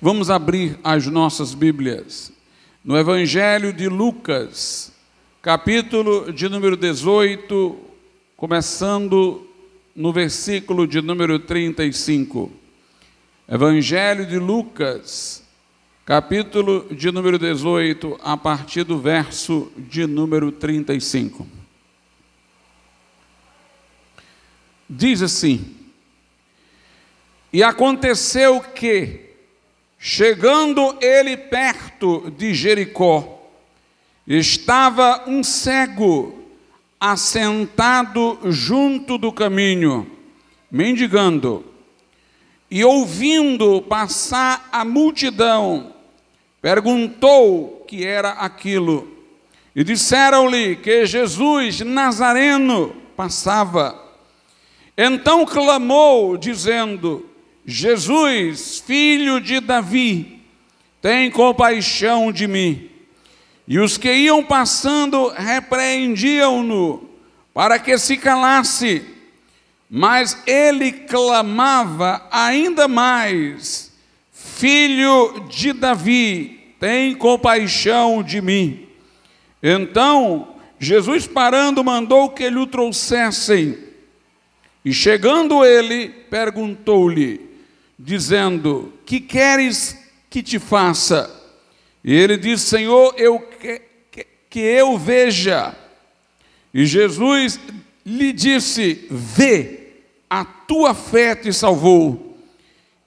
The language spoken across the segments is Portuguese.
Vamos abrir as nossas Bíblias no Evangelho de Lucas, capítulo de número 18, começando no versículo de número 35. Evangelho de Lucas, capítulo de número 18, a partir do verso de número 35. Diz assim: E aconteceu que, chegando ele perto de Jericó, estava um cego assentado junto do caminho, mendigando, e ouvindo passar a multidão, perguntou o que era aquilo. E disseram-lhe que Jesus Nazareno passava. Então clamou, dizendo: Jesus, filho de Davi, tem compaixão de mim. E os que iam passando repreendiam-no para que se calasse. Mas ele clamava ainda mais: Filho de Davi, tem compaixão de mim. Então Jesus, parando, mandou que lhe o trouxessem. E chegando ele, perguntou-lhe, dizendo: Que queres que te faça? E ele disse: Senhor, que eu veja. E Jesus lhe disse: Vê, a tua fé te salvou.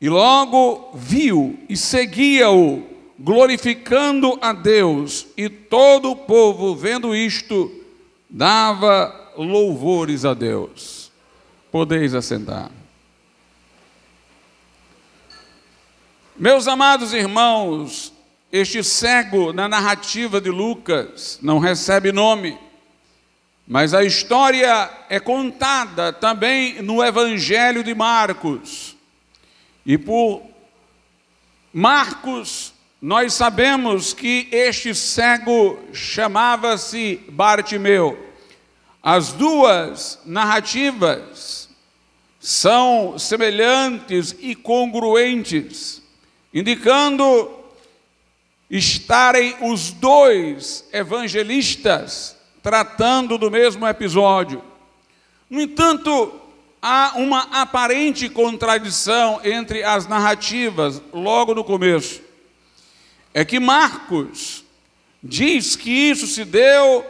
E logo viu e seguia-o, glorificando a Deus. E todo o povo, vendo isto, dava louvores a Deus. Podeis assentar. Meus amados irmãos, este cego na narrativa de Lucas não recebe nome, mas a história é contada também no Evangelho de Marcos. E por Marcos, nós sabemos que este cego chamava-se Bartimeu. As duas narrativas são semelhantes e congruentes, indicando estarem os dois evangelistas tratando do mesmo episódio. No entanto, há uma aparente contradição entre as narrativas logo no começo. É que Marcos diz que isso se deu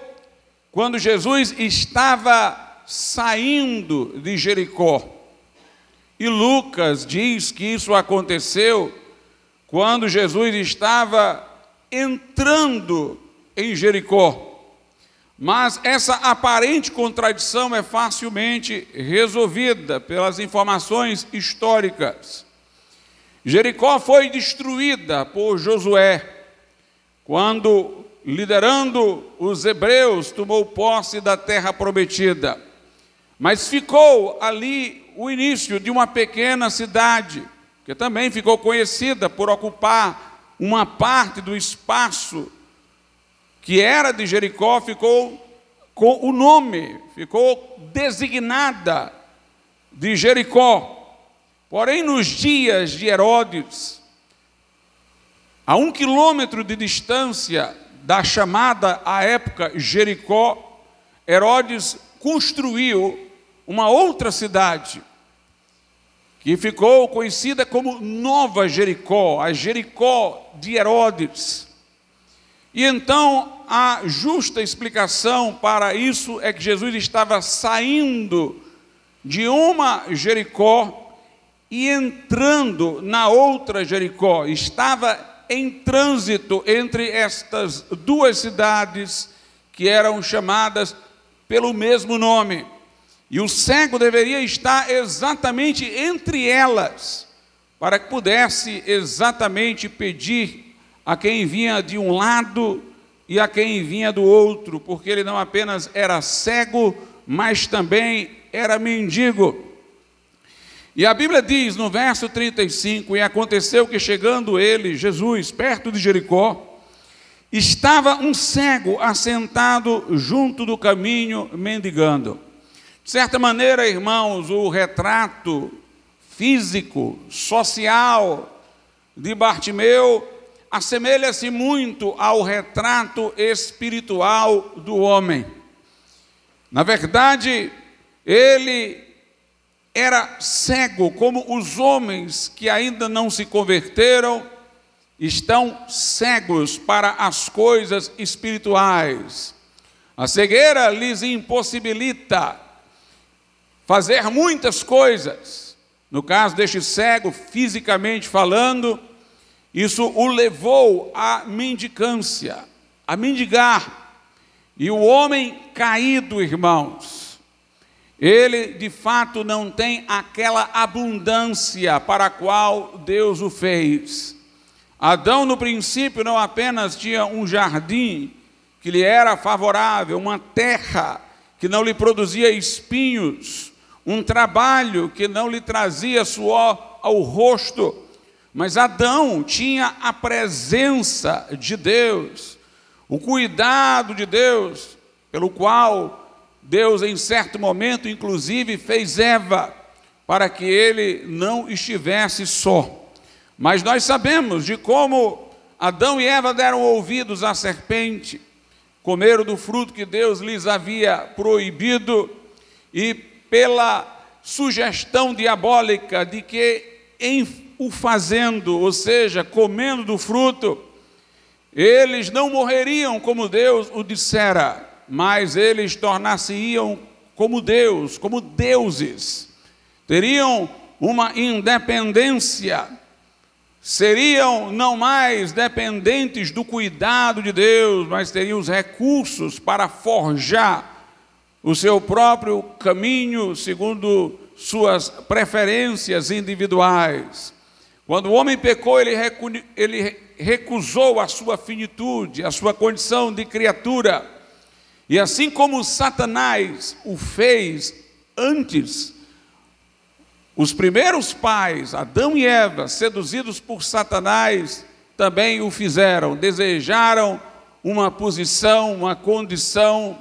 quando Jesus estava saindo de Jericó. E Lucas diz que isso aconteceu quando Jesus estava entrando em Jericó. Mas essa aparente contradição é facilmente resolvida pelas informações históricas. Jericó foi destruída por Josué, quando, liderando os hebreus, tomou posse da terra prometida. Mas ficou ali o início de uma pequena cidade, que também ficou conhecida por ocupar uma parte do espaço que era de Jericó, ficou com o nome, ficou designada de Jericó. Porém, nos dias de Herodes, a 1 quilômetro de distância da chamada, à época, Jericó, Herodes construiu uma outra cidade, que ficou conhecida como Nova Jericó, a Jericó de Herodes. E então, a justa explicação para isso é que Jesus estava saindo de uma Jericó e entrando na outra Jericó. Estava em trânsito entre estas duas cidades que eram chamadas pelo mesmo nome. E o cego deveria estar exatamente entre elas, para que pudesse exatamente pedir a quem vinha de um lado e a quem vinha do outro, porque ele não apenas era cego, mas também era mendigo. E a Bíblia diz no verso 35, e aconteceu que chegando ele, Jesus, perto de Jericó, estava um cego assentado junto do caminho, mendigando. De certa maneira, irmãos, o retrato físico, social de Bartimeu assemelha-se muito ao retrato espiritual do homem. Na verdade, ele era cego, como os homens que ainda não se converteram estão cegos para as coisas espirituais. A cegueira lhes impossibilita fazer muitas coisas. No caso deste cego, fisicamente falando, isso o levou à mendicância, a mendigar. E o homem caído, irmãos, ele de fato não tem aquela abundância para a qual Deus o fez. Adão, no princípio, não apenas tinha um jardim que lhe era favorável, uma terra que não lhe produzia espinhos, um trabalho que não lhe trazia suor ao rosto, mas Adão tinha a presença de Deus, o cuidado de Deus, pelo qual Deus, em certo momento, inclusive, fez Eva, para que ele não estivesse só. Mas nós sabemos de como Adão e Eva deram ouvidos à serpente, comeram do fruto que Deus lhes havia proibido, e pela sugestão diabólica de que em o fazendo, ou seja, comendo do fruto, eles não morreriam como Deus o dissera, mas eles tornar-se-iam como Deus, como deuses, teriam uma independência, seriam não mais dependentes do cuidado de Deus, mas teriam os recursos para forjar o seu próprio caminho segundo suas preferências individuais. Quando o homem pecou, ele recusou a sua finitude, a sua condição de criatura. E assim como Satanás o fez antes, os primeiros pais, Adão e Eva, seduzidos por Satanás, também o fizeram. Desejaram uma posição, uma condição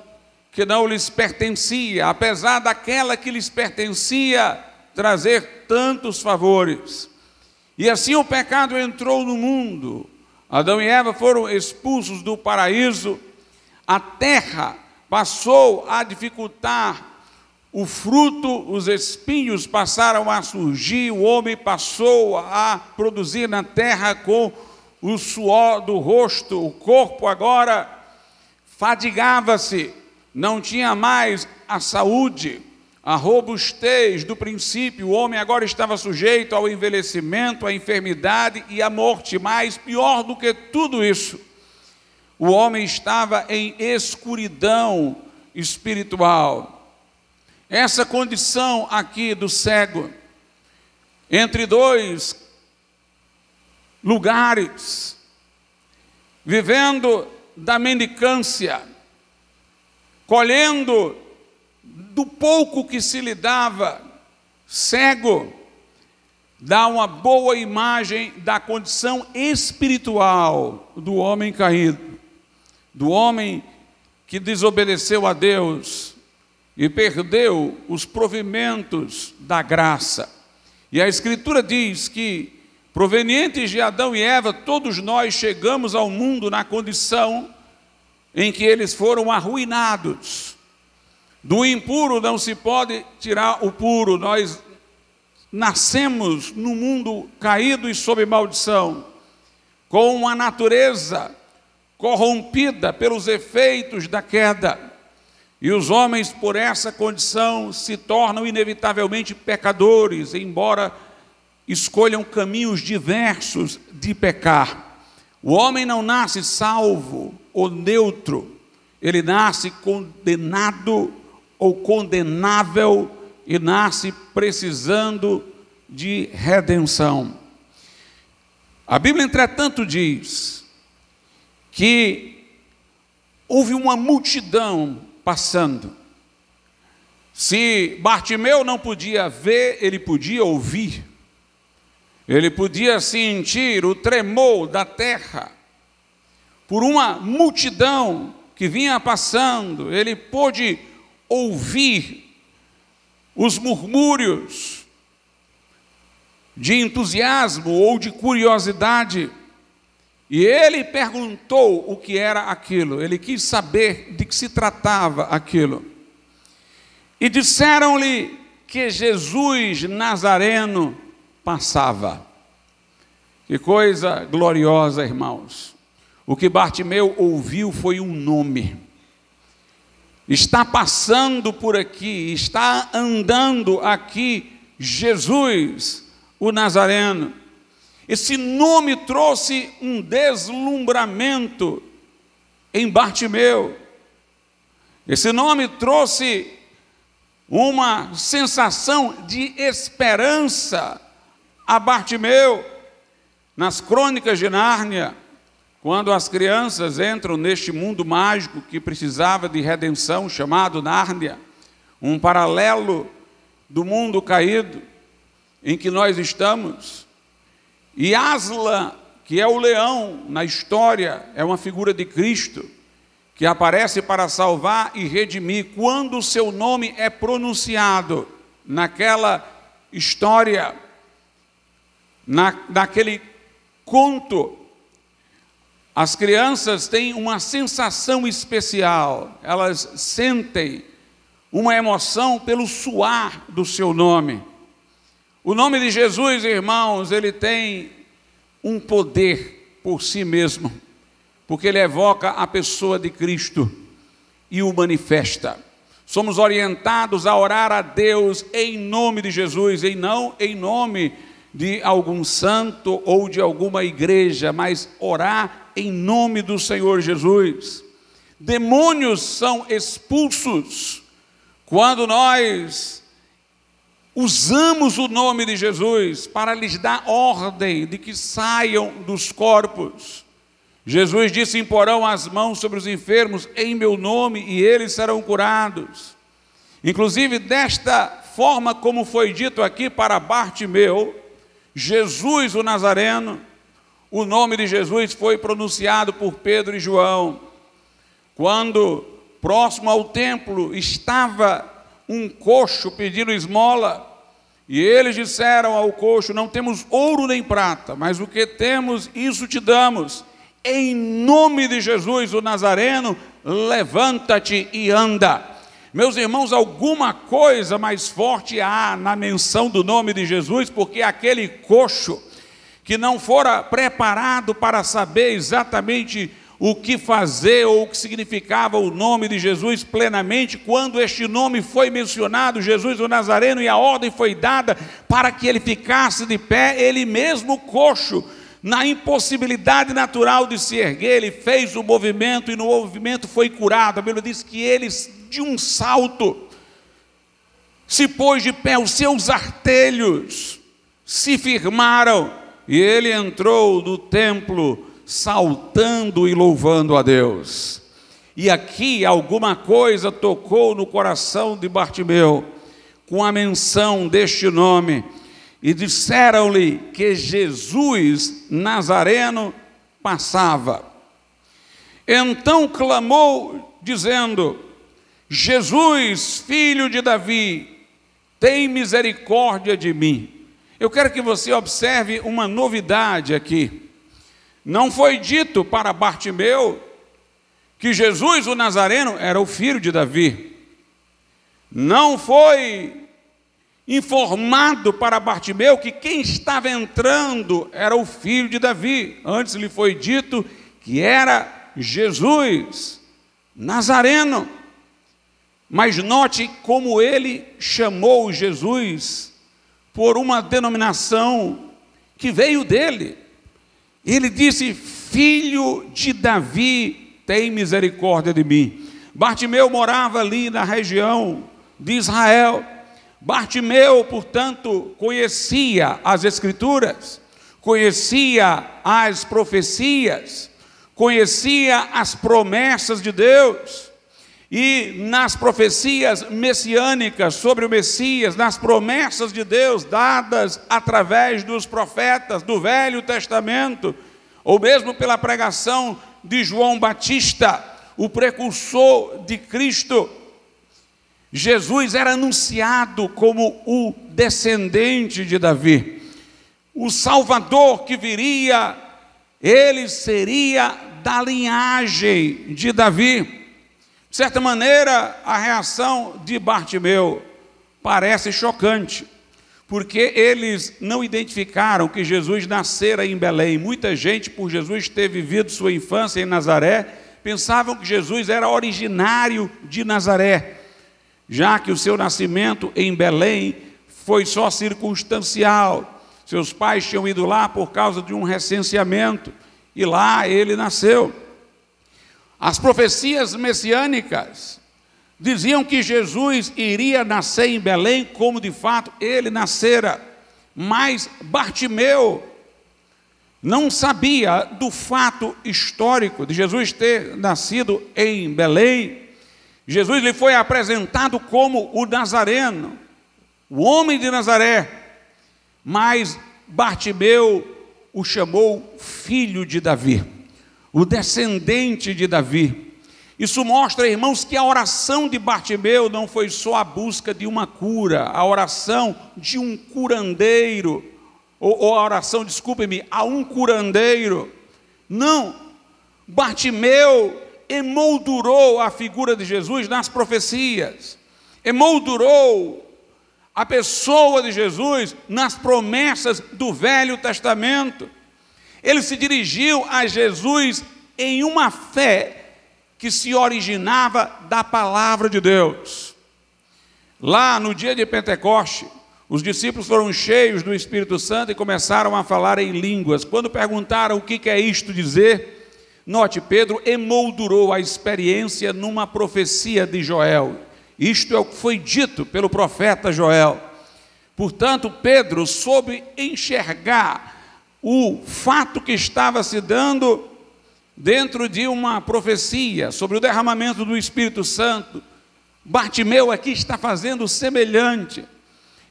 que não lhes pertencia, apesar daquela que lhes pertencia trazer tantos favores. E assim o pecado entrou no mundo. Adão e Eva foram expulsos do paraíso. A terra passou a dificultar o fruto, os espinhos passaram a surgir, o homem passou a produzir na terra com o suor do rosto, o corpo agora fadigava-se, não tinha mais a saúde, a robustez do princípio. O homem agora estava sujeito ao envelhecimento, à enfermidade e à morte. Mas pior do que tudo isso, o homem estava em escuridão espiritual. Essa condição aqui do cego, entre dois lugares, vivendo da mendicância, colhendo do pouco que se lhe dava, cego, dá uma boa imagem da condição espiritual do homem caído, do homem que desobedeceu a Deus e perdeu os provimentos da graça. E a Escritura diz que, provenientes de Adão e Eva, todos nós chegamos ao mundo na condição em que eles foram arruinados. Do impuro não se pode tirar o puro. Nós nascemos no mundo caído e sob maldição, com uma natureza corrompida pelos efeitos da queda. E os homens, por essa condição, se tornam inevitavelmente pecadores, embora escolham caminhos diversos de pecar. O homem não nasce salvo ou neutro, ele nasce condenado ou condenável e nasce precisando de redenção. A Bíblia, entretanto, diz que houve uma multidão passando. Se Bartimeu não podia ver, ele podia ouvir. Ele podia sentir o tremor da terra. Por uma multidão que vinha passando, ele pôde ouvir os murmúrios de entusiasmo ou de curiosidade. E ele perguntou o que era aquilo, ele quis saber de que se tratava aquilo. E disseram-lhe que Jesus Nazareno passava. Que coisa gloriosa, irmãos. O que Bartimeu ouviu foi um nome. Está passando por aqui, está andando aqui Jesus, o Nazareno. Esse nome trouxe um deslumbramento em Bartimeu. Esse nome trouxe uma sensação de esperança a Bartimeu. Nas Crônicas de Nárnia, quando as crianças entram neste mundo mágico que precisava de redenção, chamado Nárnia, um paralelo do mundo caído em que nós estamos, e Aslan, que é o leão na história, é uma figura de Cristo, que aparece para salvar e redimir. Quando o seu nome é pronunciado naquela história, naquele conto, as crianças têm uma sensação especial, elas sentem uma emoção pelo soar do seu nome. O nome de Jesus, irmãos, ele tem um poder por si mesmo, porque ele evoca a pessoa de Cristo e o manifesta. Somos orientados a orar a Deus em nome de Jesus, e não em nome de algum santo ou de alguma igreja, mas orar em nome do Senhor Jesus. Demônios são expulsos quando nós usamos o nome de Jesus para lhes dar ordem de que saiam dos corpos. Jesus disse: imporão as mãos sobre os enfermos em meu nome e eles serão curados. Inclusive, desta forma como foi dito aqui para Bartimeu, Jesus o Nazareno, o nome de Jesus foi pronunciado por Pedro e João. Quando próximo ao templo estava um coxo pedindo esmola, e eles disseram ao coxo: não temos ouro nem prata, mas o que temos, isso te damos. Em nome de Jesus o Nazareno, levanta-te e anda. Meus irmãos, alguma coisa mais forte há na menção do nome de Jesus, porque aquele coxo que não fora preparado para saber exatamente o que fazer ou o que significava o nome de Jesus plenamente, quando este nome foi mencionado, Jesus o Nazareno, e a ordem foi dada para que ele ficasse de pé, ele mesmo coxo, na impossibilidade natural de se erguer, ele fez o movimento e no movimento foi curado. A Bíblia diz que ele, de um salto, se pôs de pé, os seus artelhos se firmaram e ele entrou no templo saltando e louvando a Deus. E aqui alguma coisa tocou no coração de Bartimeu com a menção deste nome, e disseram-lhe que Jesus Nazareno passava. Então clamou dizendo: Jesus, filho de Davi, tem misericórdia de mim. Eu quero que você observe uma novidade aqui. Não foi dito para Bartimeu que Jesus o Nazareno era o filho de Davi. Não foi informado para Bartimeu que quem estava entrando era o filho de Davi. Antes lhe foi dito que era Jesus Nazareno. Mas note como ele chamou Jesus por uma denominação que veio dele. Ele disse: filho de Davi, tem misericórdia de mim. Bartimeu morava ali na região de Israel. Bartimeu, portanto, conhecia as Escrituras, conhecia as profecias, conhecia as promessas de Deus. E nas profecias messiânicas sobre o Messias, nas promessas de Deus dadas através dos profetas do Velho Testamento, ou mesmo pela pregação de João Batista, o precursor de Cristo, Jesus era anunciado como o descendente de Davi. o Salvador que viria, ele seria da linhagem de Davi. De certa maneira, a reação de Bartimeu parece chocante, porque eles não identificaram que Jesus nascera em Belém. Muita gente, por Jesus ter vivido sua infância em Nazaré, pensavam que Jesus era originário de Nazaré, já que o seu nascimento em Belém foi só circunstancial. Seus pais tinham ido lá por causa de um recenseamento, e lá ele nasceu. As profecias messiânicas diziam que Jesus iria nascer em Belém, como de fato ele nascera. Mas Bartimeu não sabia do fato histórico de Jesus ter nascido em Belém. Jesus lhe foi apresentado como o Nazareno, o homem de Nazaré, mas Bartimeu o chamou filho de Davi, o descendente de Davi. Isso mostra, irmãos, que a oração de Bartimeu não foi só a busca de uma cura, a oração de um curandeiro, ou a oração, desculpe-me, a um curandeiro. Não, Bartimeu emoldurou a figura de Jesus nas profecias, emoldurou a pessoa de Jesus nas promessas do Velho Testamento. Ele se dirigiu a Jesus em uma fé que se originava da palavra de Deus. Lá no dia de Pentecoste, os discípulos foram cheios do Espírito Santo e começaram a falar em línguas. Quando perguntaram o que é isto dizer, note, Pedro emoldurou a experiência numa profecia de Joel. Isto é o que foi dito pelo profeta Joel. Portanto, Pedro soube enxergar o fato que estava se dando dentro de uma profecia sobre o derramamento do Espírito Santo. Bartimeu aqui está fazendo semelhante.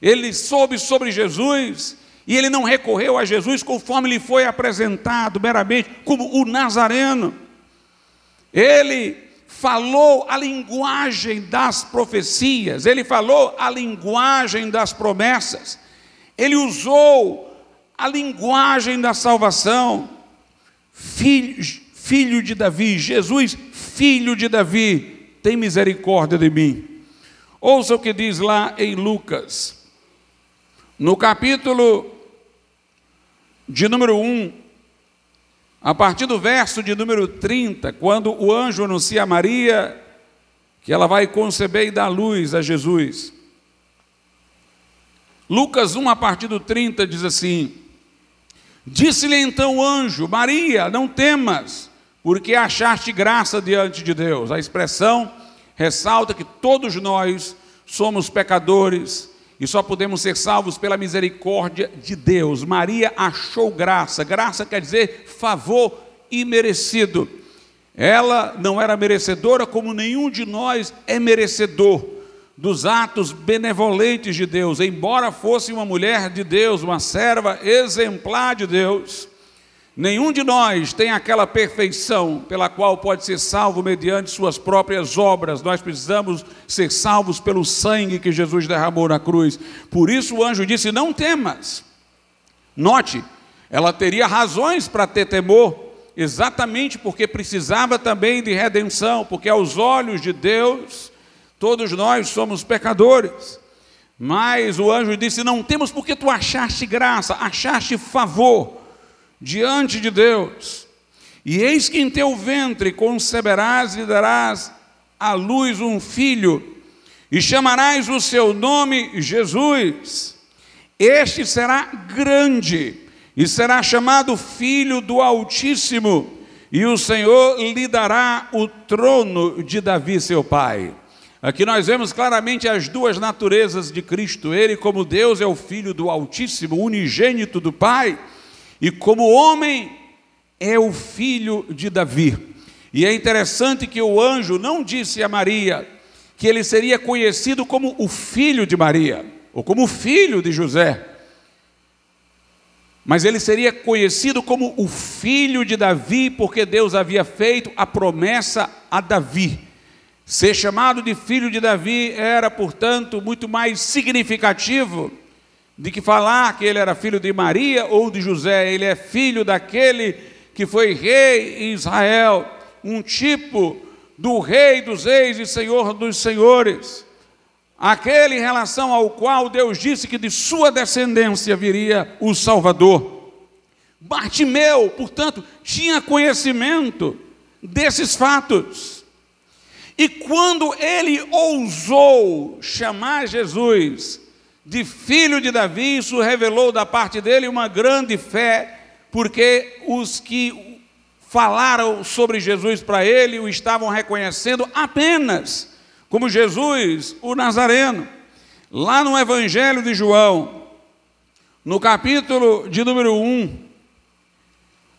Ele soube sobre Jesus e ele não recorreu a Jesus conforme lhe foi apresentado meramente como o Nazareno. Ele falou a linguagem das profecias, ele falou a linguagem das promessas, ele usou a linguagem da salvação. Filho de Davi, Jesus, filho de Davi, tem misericórdia de mim. Ouça o que diz lá em Lucas, no capítulo de número 1, a partir do verso de número 30, quando o anjo anuncia a Maria que ela vai conceber e dar luz a Jesus. Lucas 1, a partir do 30, diz assim: disse-lhe então o anjo: Maria, não temas, porque achaste graça diante de Deus. A expressão ressalta que todos nós somos pecadores e só podemos ser salvos pela misericórdia de Deus. Maria achou graça. Graça quer dizer favor imerecido. Ela não era merecedora, como nenhum de nós é merecedor dos atos benevolentes de Deus. Embora fosse uma mulher de Deus, uma serva exemplar de Deus, nenhum de nós tem aquela perfeição pela qual pode ser salvo mediante suas próprias obras. Nós precisamos ser salvos pelo sangue que Jesus derramou na cruz. Por isso o anjo disse: não temas. Note, ela teria razões para ter temor, exatamente porque precisava também de redenção, porque aos olhos de Deus, todos nós somos pecadores. Mas o anjo disse: não temos, porque tu achaste graça, achaste favor diante de Deus. E eis que em teu ventre conceberás e darás à luz um filho, e chamarás o seu nome Jesus. Este será grande, e será chamado Filho do Altíssimo, e o Senhor lhe dará o trono de Davi seu pai. Aqui nós vemos claramente as duas naturezas de Cristo. Ele, como Deus, é o Filho do Altíssimo, unigênito do Pai, e como homem é o filho de Davi. E é interessante que o anjo não disse a Maria que ele seria conhecido como o filho de Maria, ou como o filho de José, mas ele seria conhecido como o filho de Davi, porque Deus havia feito a promessa a Davi. Ser chamado de filho de Davi era, portanto, muito mais significativo de que falar que ele era filho de Maria ou de José. Ele é filho daquele que foi rei em Israel, um tipo do rei dos reis e senhor dos senhores, aquele em relação ao qual Deus disse que de sua descendência viria o Salvador. Bartimeu, portanto, tinha conhecimento desses fatos. E quando ele ousou chamar Jesus de filho de Davi, isso revelou da parte dele uma grande fé, porque os que falaram sobre Jesus para ele o estavam reconhecendo apenas como Jesus, o Nazareno. Lá no Evangelho de João, no capítulo de número 1,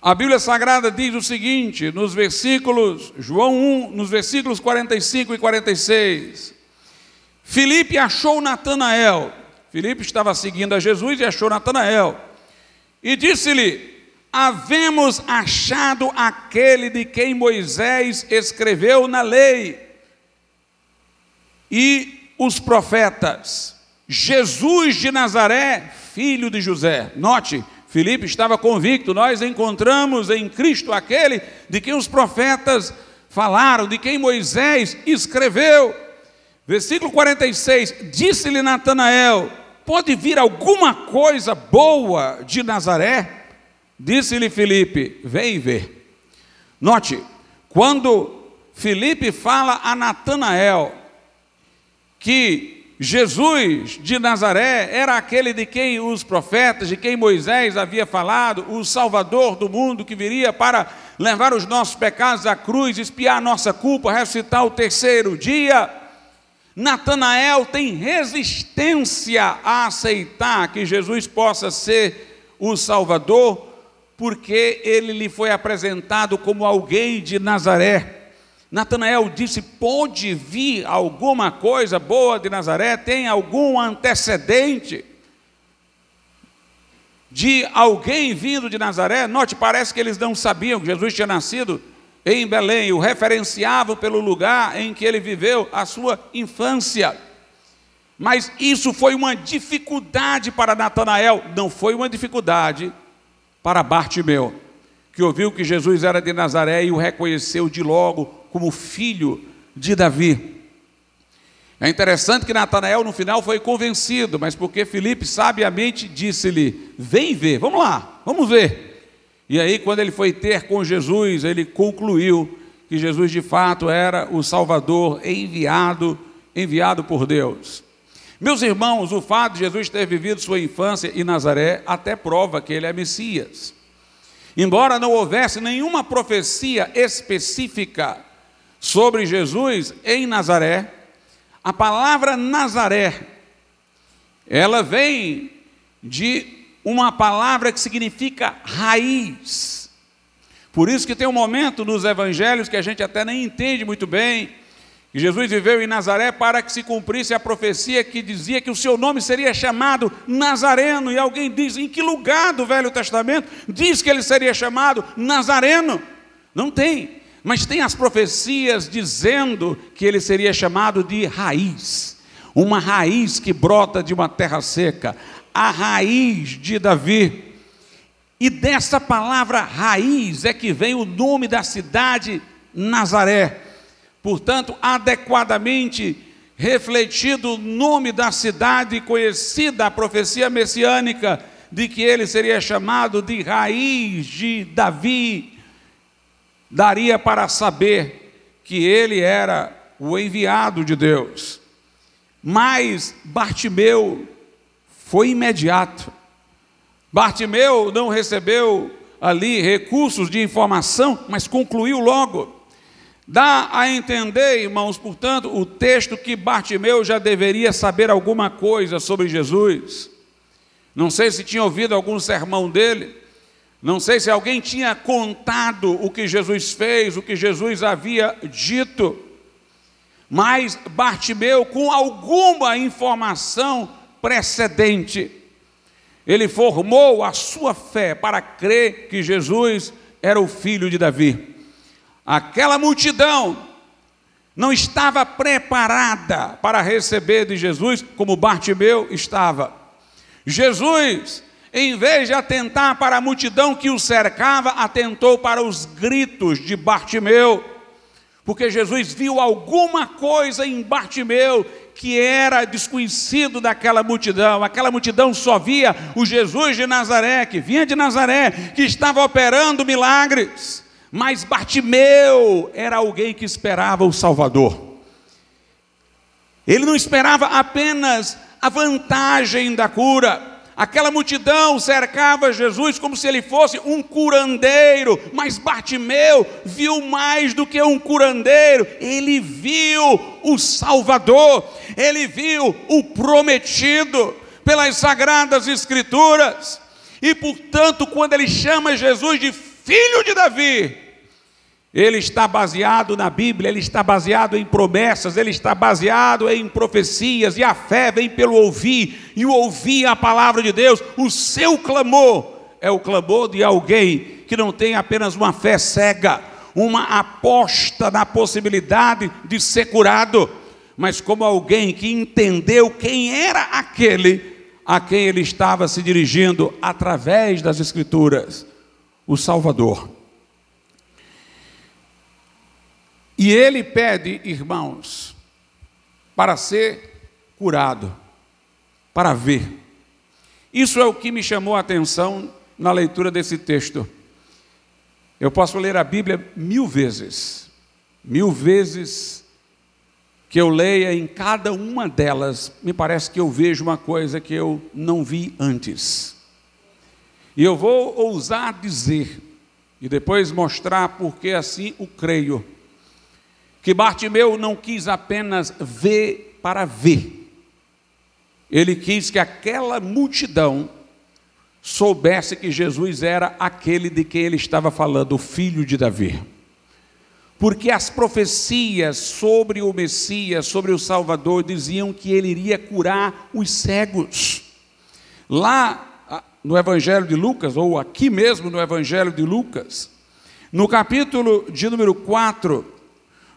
a Bíblia Sagrada diz o seguinte, nos versículos, João 1, nos versículos 45 e 46, Filipe achou Natanael. Filipe estava seguindo a Jesus e achou Natanael. E disse-lhe, havemos achado aquele de quem Moisés escreveu na lei e os profetas, Jesus de Nazaré, filho de José. Note, Filipe estava convicto, nós encontramos em Cristo aquele de quem os profetas falaram, de quem Moisés escreveu. Versículo 46, disse-lhe Natanael, pode vir alguma coisa boa de Nazaré? Disse-lhe Filipe, vem ver. Note, quando Filipe fala a Natanael que Jesus de Nazaré era aquele de quem os profetas, de quem Moisés havia falado, o Salvador do mundo que viria para levar os nossos pecados à cruz, expiar a nossa culpa, ressuscitar o terceiro dia, Natanael tem resistência a aceitar que Jesus possa ser o Salvador, porque ele lhe foi apresentado como alguém de Nazaré. Natanael disse, pode vir alguma coisa boa de Nazaré? Tem algum antecedente de alguém vindo de Nazaré? Note, parece que eles não sabiam que Jesus tinha nascido em Belém, o referenciavam pelo lugar em que ele viveu a sua infância. Mas isso foi uma dificuldade para Natanael, não foi uma dificuldade para Bartimeu, que ouviu que Jesus era de Nazaré e o reconheceu de logo como filho de Davi. É interessante que Natanael no final foi convencido, mas porque Filipe sabiamente disse-lhe, vem ver, vamos lá, vamos ver. E aí quando ele foi ter com Jesus, ele concluiu que Jesus de fato era o Salvador enviado por Deus. Meus irmãos, o fato de Jesus ter vivido sua infância em Nazaré até prova que ele é Messias. Embora não houvesse nenhuma profecia específica sobre Jesus em Nazaré, a palavra Nazaré, ela vem de uma palavra que significa raiz. Por isso que tem um momento nos evangelhos que a gente até nem entende muito bem, que Jesus viveu em Nazaré para que se cumprisse a profecia que dizia que o seu nome seria chamado Nazareno, e alguém diz, em que lugar do Velho Testamento diz que ele seria chamado Nazareno? Não tem, mas tem as profecias dizendo que ele seria chamado de raiz, uma raiz que brota de uma terra seca, a raiz de Davi. E dessa palavra raiz é que vem o nome da cidade Nazaré. Portanto, adequadamente refletido o nome da cidade, conhecida a profecia messiânica de que ele seria chamado de raiz de Davi, daria para saber que ele era o enviado de Deus. Mas Bartimeu foi imediato. Bartimeu não recebeu ali recursos de informação, mas concluiu logo. Dá a entender, irmãos, portanto, o texto que Bartimeu já deveria saber alguma coisa sobre Jesus. Não sei se tinha ouvido algum sermão dele, não sei se alguém tinha contado o que Jesus fez, o que Jesus havia dito, mas Bartimeu, com alguma informação precedente, ele formou a sua fé para crer que Jesus era o filho de Davi. Aquela multidão não estava preparada para receber de Jesus como Bartimeu estava. Jesus, em vez de atentar para a multidão que o cercava, atentou para os gritos de Bartimeu, porque Jesus viu alguma coisa em Bartimeu que era desconhecido daquela multidão. Aquela multidão só via o Jesus de Nazaré, que vinha de Nazaré, que estava operando milagres. Mas Bartimeu era alguém que esperava o Salvador. Ele não esperava apenas a vantagem da cura. Aquela multidão cercava Jesus como se ele fosse um curandeiro, mas Bartimeu viu mais do que um curandeiro. Ele viu o Salvador, ele viu o prometido pelas Sagradas Escrituras. E portanto, quando ele chama Jesus de filho de Davi, ele está baseado na Bíblia, ele está baseado em promessas, ele está baseado em profecias, e a fé vem pelo ouvir, e o ouvir a palavra de Deus. O seu clamor é o clamor de alguém que não tem apenas uma fé cega, uma aposta na possibilidade de ser curado, mas como alguém que entendeu quem era aquele a quem ele estava se dirigindo através das Escrituras, o Salvador. E ele pede, irmãos, para ser curado, para ver. Isso é o que me chamou a atenção na leitura desse texto. Eu posso ler a Bíblia 1000 vezes. 1000 vezes que eu leia, em cada uma delas, me parece que eu vejo uma coisa que eu não vi antes. E eu vou ousar dizer, e depois mostrar porque assim o creio, que Bartimeu não quis apenas ver para ver. Ele quis que aquela multidão soubesse que Jesus era aquele de quem ele estava falando, o filho de Davi. Porque as profecias sobre o Messias, sobre o Salvador, diziam que ele iria curar os cegos. Lá no Evangelho de Lucas, ou aqui mesmo no Evangelho de Lucas, no capítulo de número 4,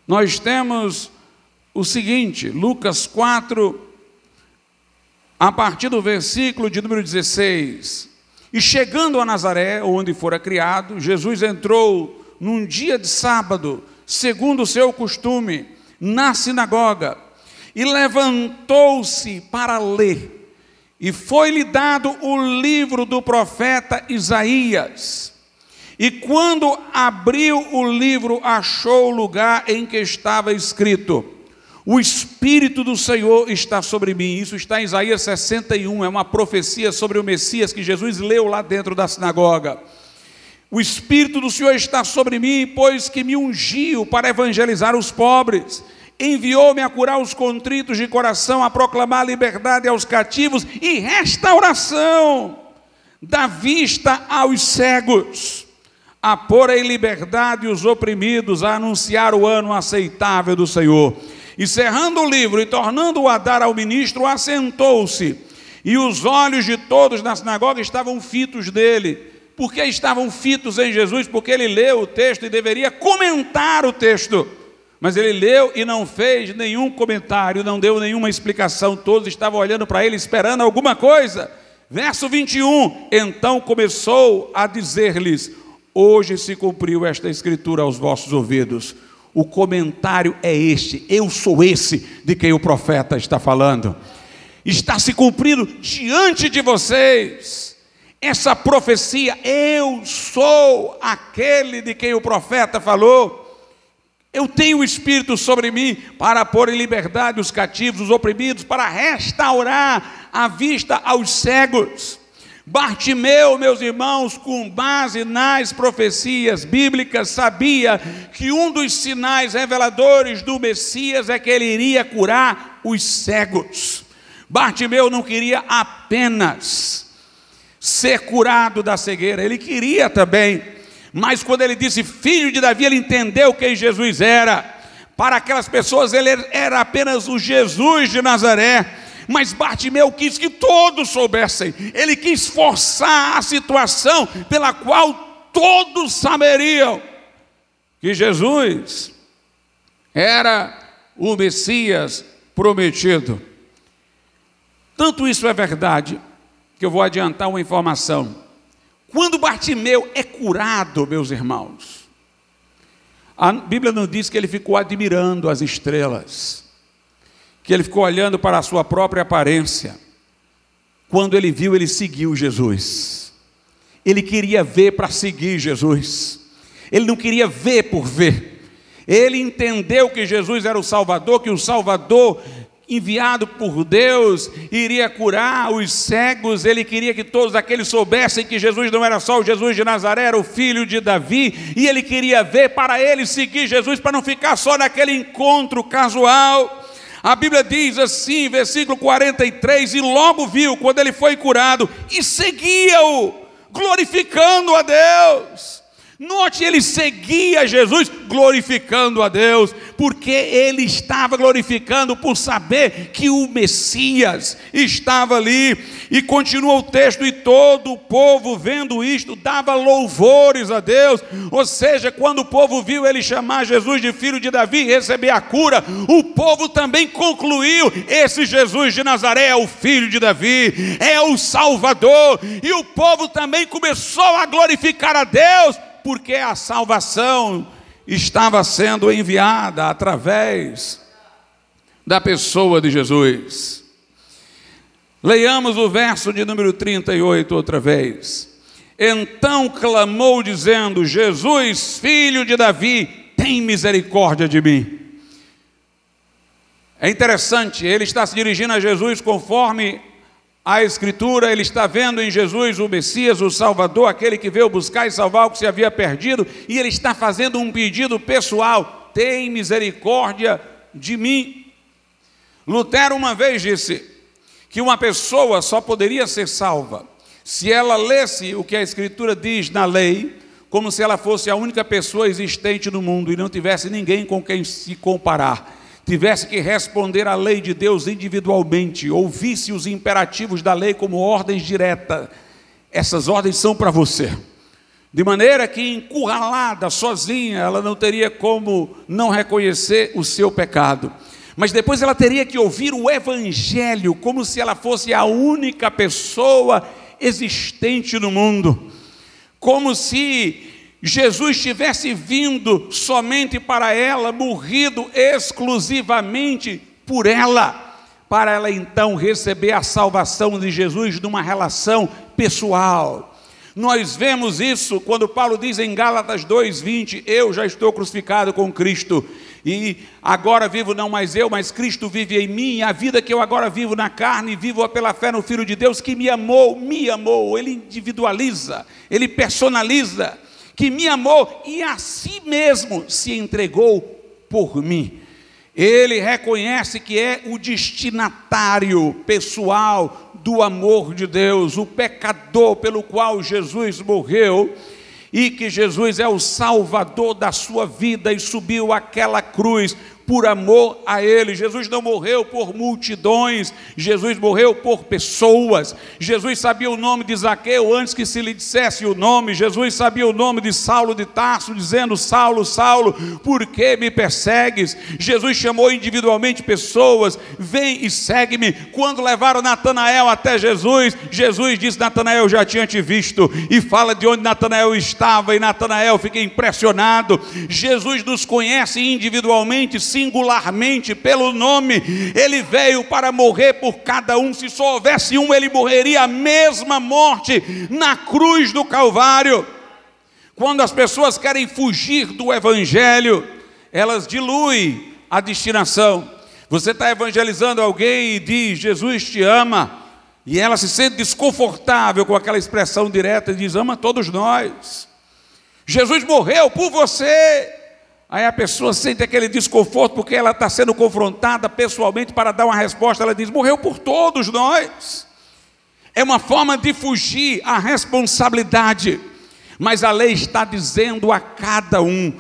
nós temos o seguinte, Lucas 4, a partir do versículo de número 16. E chegando a Nazaré, onde fora criado, Jesus entrou num dia de sábado, segundo o seu costume, na sinagoga, e levantou-se para ler. E foi-lhe dado o livro do profeta Isaías. E quando abriu o livro, achou o lugar em que estava escrito: o Espírito do Senhor está sobre mim. Isso está em Isaías 61, é uma profecia sobre o Messias que Jesus leu lá dentro da sinagoga. O Espírito do Senhor está sobre mim, pois que me ungiu para evangelizar os pobres. Enviou-me a curar os contritos de coração, a proclamar liberdade aos cativos e restauração da vista aos cegos, a pôr em liberdade os oprimidos, a anunciar o ano aceitável do Senhor. E cerrando o livro e tornando-o a dar ao ministro, assentou-se. E os olhos de todos na sinagoga estavam fitos dele. Por que estavam fitos em Jesus? Porque ele leu o texto e deveria comentar o texto. Mas ele leu e não fez nenhum comentário, não deu nenhuma explicação. Todos estavam olhando para ele, esperando alguma coisa. Verso 21, então começou a dizer-lhes: hoje se cumpriu esta escritura aos vossos ouvidos. O comentário é este: eu sou esse de quem o profeta está falando. Está se cumprindo diante de vocês essa profecia. Eu sou aquele de quem o profeta falou. Eu tenho o Espírito sobre mim para pôr em liberdade os cativos, os oprimidos, para restaurar a vista aos cegos. Bartimeu, meus irmãos, com base nas profecias bíblicas, sabia que um dos sinais reveladores do Messias é que ele iria curar os cegos. Bartimeu não queria apenas ser curado da cegueira, ele queria também, mas quando ele disse filho de Davi, ele entendeu quem Jesus era. Para aquelas pessoas ele era apenas o Jesus de Nazaré. Mas Bartimeu quis que todos soubessem, ele quis forçar a situação pela qual todos saberiam que Jesus era o Messias prometido. Tanto isso é verdade, que eu vou adiantar uma informação. Quando Bartimeu é curado, meus irmãos, a Bíblia não diz que ele ficou admirando as estrelas, que ele ficou olhando para a sua própria aparência. Quando ele viu, ele seguiu Jesus. Ele queria ver para seguir Jesus. Ele não queria ver por ver. Ele entendeu que Jesus era o Salvador, que o Salvador enviado por Deus iria curar os cegos. Ele queria que todos aqueles soubessem que Jesus não era só o Jesus de Nazaré, era o filho de Davi, e ele queria ver para ele seguir Jesus, para não ficar só naquele encontro casual. A Bíblia diz assim, versículo 43, e logo viu quando ele foi curado, e seguia-o, glorificando a Deus. Note, ele seguia Jesus glorificando a Deus, porque ele estava glorificando por saber que o Messias estava ali. E continua o texto, e todo o povo vendo isto, dava louvores a Deus. Ou seja, quando o povo viu ele chamar Jesus de filho de Davi e receber a cura, o povo também concluiu, esse Jesus de Nazaré é o filho de Davi, é o Salvador. E o povo também começou a glorificar a Deus, porque a salvação estava sendo enviada através da pessoa de Jesus. Leiamos o verso de número 38 outra vez. Então clamou dizendo: Jesus, filho de Davi, tem misericórdia de mim. É interessante, ele está se dirigindo a Jesus conforme a Escritura. Ele está vendo em Jesus o Messias, o Salvador, aquele que veio buscar e salvar o que se havia perdido, e ele está fazendo um pedido pessoal: tem misericórdia de mim. Lutero uma vez disse que uma pessoa só poderia ser salva se ela lesse o que a Escritura diz na lei, como se ela fosse a única pessoa existente no mundo e não tivesse ninguém com quem se comparar. Tivesse que responder à lei de Deus individualmente, ouvisse os imperativos da lei como ordens diretas. Essas ordens são para você. De maneira que, encurralada, sozinha, ela não teria como não reconhecer o seu pecado. Mas depois ela teria que ouvir o Evangelho, como se ela fosse a única pessoa existente no mundo. Como se Jesus tivesse vindo somente para ela, morrido exclusivamente por ela, para ela então receber a salvação de Jesus numa relação pessoal. Nós vemos isso quando Paulo diz em Gálatas 2:20, eu já estou crucificado com Cristo, e agora vivo não mais eu, mas Cristo vive em mim, e a vida que eu agora vivo na carne, vivo pela fé no Filho de Deus, que me amou, ele individualiza, ele personaliza, que me amou e a si mesmo se entregou por mim. Ele reconhece que é o destinatário pessoal do amor de Deus, o pecador pelo qual Jesus morreu, e que Jesus é o Salvador da sua vida e subiu àquela cruz por amor a Ele. Jesus não morreu por multidões, Jesus morreu por pessoas. Jesus sabia o nome de Zaqueu antes que se lhe dissesse o nome. Jesus sabia o nome de Saulo de Tarso, dizendo: Saulo, Saulo, por que me persegues? Jesus chamou individualmente pessoas: vem e segue-me. Quando levaram Natanael até Jesus, Jesus disse: Natanael, já tinha te visto, e fala de onde Natanael estava, e Natanael fica impressionado. Jesus nos conhece individualmente, singularmente, pelo nome. Ele veio para morrer por cada um. Se só houvesse um, ele morreria a mesma morte na cruz do Calvário. Quando as pessoas querem fugir do Evangelho, elas diluem a destinação. Você está evangelizando alguém e diz: Jesus te ama, e ela se sente desconfortável com aquela expressão direta e diz: ama todos nós, Jesus morreu por você. Aí a pessoa sente aquele desconforto porque ela está sendo confrontada pessoalmente para dar uma resposta. Ela diz: morreu por todos nós. É uma forma de fugir à responsabilidade. Mas a lei está dizendo a cada um,